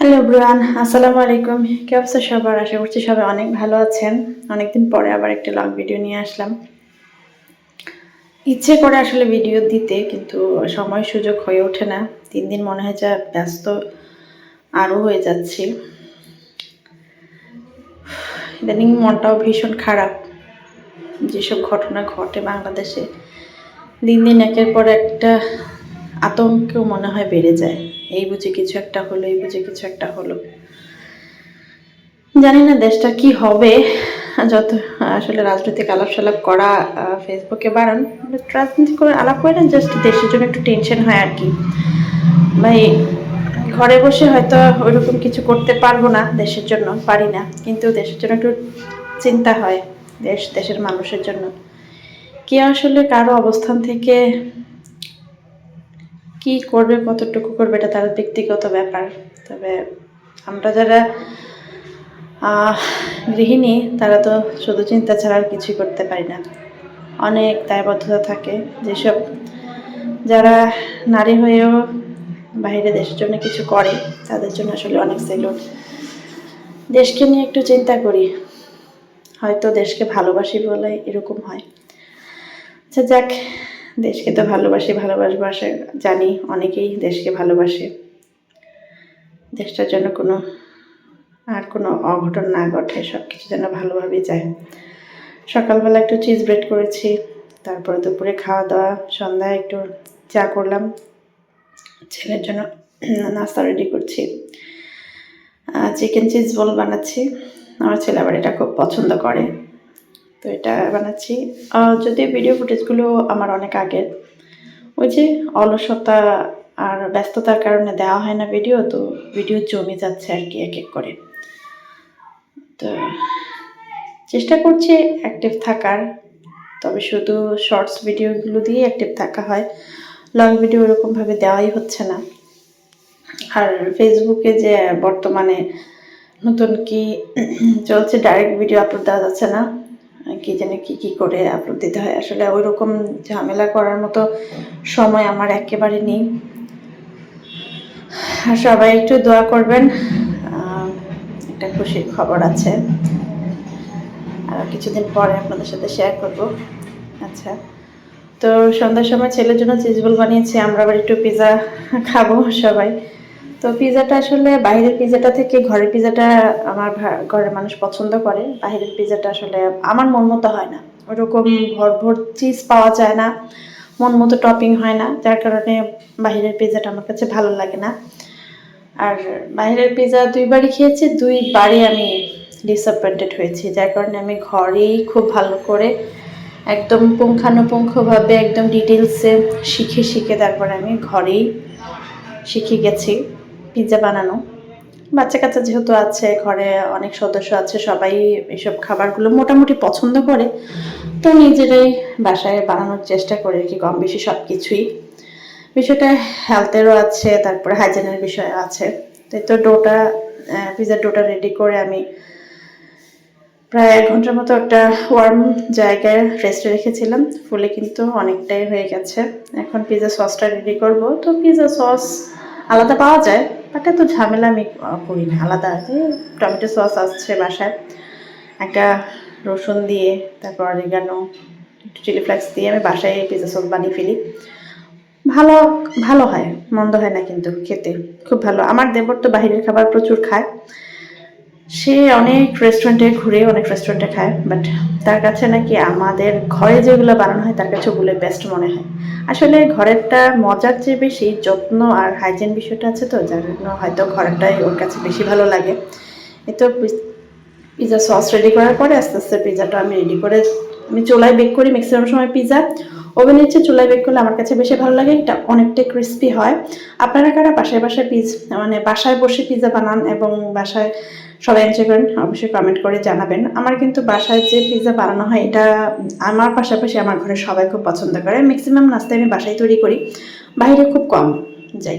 Hello bran, আসসালামু আলাইকুম। কি অবস্থা সবার? আশা করছি সবাই অনেক ভালো আছেন। অনেকদিন পরে আবার একটা লং ভিডিও নিয়ে আসলাম। ইচ্ছে করে আসলে ভিডিও দিতে, কিন্তু সময় সুযোগ হয়ে ওঠে না। দিন দিন মনে হয় যে ব্যস্ত আরও হয়ে যাচ্ছি। ইদানিং মনটাও ভীষণ খারাপ। যেসব ঘটনা ঘটে বাংলাদেশে, দিন দিন একের পর একটা আতঙ্কেও মনে হয় বেড়ে যায়। এই বুঝি কিছু একটা হলো, এই বুঝি কিছু একটা হলো। জানি না দেশটা কি হবে। যত আসলে রাজনৈতিক আলাপ সালাপ করা ফেসবুকে বাড়ান, রাজনৈতিক করে আলাপ করে না, জাস্ট দেশের জন্য একটু টেনশন হয় আর কি। ভাই, ঘরে বসে হয়তো ওইরকম কিছু করতে পারবো না, দেশের জন্য পারি না, কিন্তু দেশের জন্য একটু চিন্তা হয়। দেশের মানুষের জন্য কে আসলে কারো অবস্থান থেকে কি করবে, কতটুকু করবে, এটা তার ব্যক্তিগত ব্যাপার। তবে আমরা যারা গৃহিণী, তারা তো শুধু চিন্তা ছাড়া আর কিছুই করতে পারি না। অনেক দায়বদ্ধতা থাকে। যেসব যারা নারী হয়েও বাইরে দেশের জন্য কিছু করে, তাদের জন্য আসলে অনেক সেলুট। দেশকে নিয়ে একটু চিন্তা করি, হয়তো দেশকে ভালোবাসি বলে এরকম হয়। আচ্ছা যাক, দেশকে তো ভালোবাসবো জানি, অনেকেই দেশকে ভালোবাসে। দেশটার জন্য কোনো অঘটন না ঘটে, সব কিছু যেন ভালোভাবেই যায়। সকালবেলা একটু চিজ ব্রেড করেছি, তারপরে দুপুরে খাওয়া দাওয়া, সন্ধ্যায় একটু চা করলাম, ছেলের জন্য নাস্তা রেডি করছি। চিকেন চিজ বল বানাচ্ছি, আমার ছেলে আবার এটা খুব পছন্দ করে, তো এটা বানাচ্ছি। যদিও ভিডিও ফুটেজগুলো আমার অনেক আগের, ওই যে অলসতা আর ব্যস্ততার কারণে দেওয়া হয় না ভিডিও, তো ভিডিও জমে যাচ্ছে আর কি এক এক করে। তো চেষ্টা করছি অ্যাক্টিভ থাকার, তবে শুধু শর্টস ভিডিওগুলো দিয়ে অ্যাক্টিভ থাকা হয়, লং ভিডিও এরকমভাবে দেওয়াই হচ্ছে না। আর ফেসবুকে যে বর্তমানে নতুন কি চলছে, ডাইরেক্ট ভিডিও আপলোড দেওয়া যাচ্ছে না, কি জানি কি করে আপলোড দিতে হয়। আসলে ওই রকম ঝামেলা করার মতো সময় আমার একেবারে নেই। আর সবাই একটু দোয়া করবেন, একটা খুশির খবর আছে, আর কিছুদিন পরে আপনাদের সাথে শেয়ার করব। আচ্ছা, তো সন্ধ্যার সময় ছেলের জন্য চিজ বল বানিয়েছি, আমরা আবার একটু পিৎজা খাবো সবাই। তো পিৎজাটা আসলে বাইরের পিৎজাটা থেকে ঘরের পিৎজাটা আমার ঘরের মানুষ পছন্দ করে। বাইরের পিৎজাটা আসলে আমার মন মতো হয় না, ওরকম ভর চিজ পাওয়া যায় না, মন মতো টপিং হয় না, যার কারণে বাইরের পিৎজাটা আমার কাছে ভালো লাগে না। আর বাইরের পিৎজা দুইবারই খেয়েছি, দুইবারই আমি ডিসঅ্যাপয়েন্টেড হয়েছি, যার কারণে আমি ঘরেই খুব ভালো করে একদম পুঙ্খানুপুঙ্খভাবে একদম ডিটেলসে শিখে তারপরে আমি ঘরেই শিখে গেছি পিৎজা বানানো। বাচ্চা কাচ্চা যেহেতু আছে ঘরে, অনেক সদস্য আছে, সবাই এসব খাবারগুলো মোটামুটি পছন্দ করে, তো নিজেরাই বাসায় বানানোর চেষ্টা করি আর কি, কম বেশি সব কিছুই। বিষয়টা হেলথেরও আছে, তারপরে হাইজেনের বিষয় আছে। তো পিৎজার ডোটা রেডি করে আমি প্রায় 1 ঘন্টার মতো একটা ওয়ার্ম জায়গায় রেস্টে রেখেছিলাম, ফুলে কিন্তু অনেকটাই হয়ে গেছে। এখন পিৎজা সসটা রেডি করব। তো পিৎজা সস আলাদা পাওয়া যায়, বাট এত ঝামেলা আমি করি না। আলাদা যে টমেটো সস আসছে বাসায়, একটা রসুন দিয়ে, তারপর অরিগানো, একটু চিলি ফ্লেক্স দিয়ে আমি বাসায় পিৎজা সস বানিয়ে ফেলি। ভালো ভালো হয়, মন্দ হয় না, কিন্তু খেতে খুব ভালো। আমার দেবর তো বাহিরের খাবার প্রচুর খায়, সে অনেক রেস্টুরেন্টে খায়, বাট তার কাছে নাকি আমাদের ঘরে যেগুলো বানানো হয় তার কাছে ওগুলো বেস্ট মনে হয়। আসলে ঘরেরটা মজার চেয়ে বেশি যত্ন আর হাইজিন বিষয়টা আছে, তো যার জন্য হয়তো ঘরেরটাই ওর কাছে বেশি ভালো লাগে। এই তো পিৎজা সস রেডি করার পরে আস্তে আস্তে পিৎজাটা আমি রেডি করে, আমি চুলায় বেক করি ম্যাক্সিমাম সময় পিৎজা। ওভেনের চেয়ে চুলায় বেক করলে আমার কাছে বেশি ভালো লাগে, এটা অনেকটাই ক্রিস্পি হয়। আপনারা কারা বাসায় বাসায় বসে পিৎজা বানান এবং বাসায় সবাই এনজয় করেন, অবশ্যই কমেন্ট করে জানাবেন। আমার কিন্তু বাসায় যে পিৎজা বানানো হয়, এটা আমার পাশাপাশি আমার ঘরে সবাই খুব পছন্দ করে। ম্যাক্সিমাম নাস্তায় আমি বাসায় তৈরি করি, বাইরে খুব কম যাই।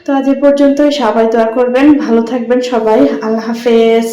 তো আজ এ পর্যন্তই, সবাই দোয়া করবেন, ভালো থাকবেন সবাই, আল্লাহ হাফেজ।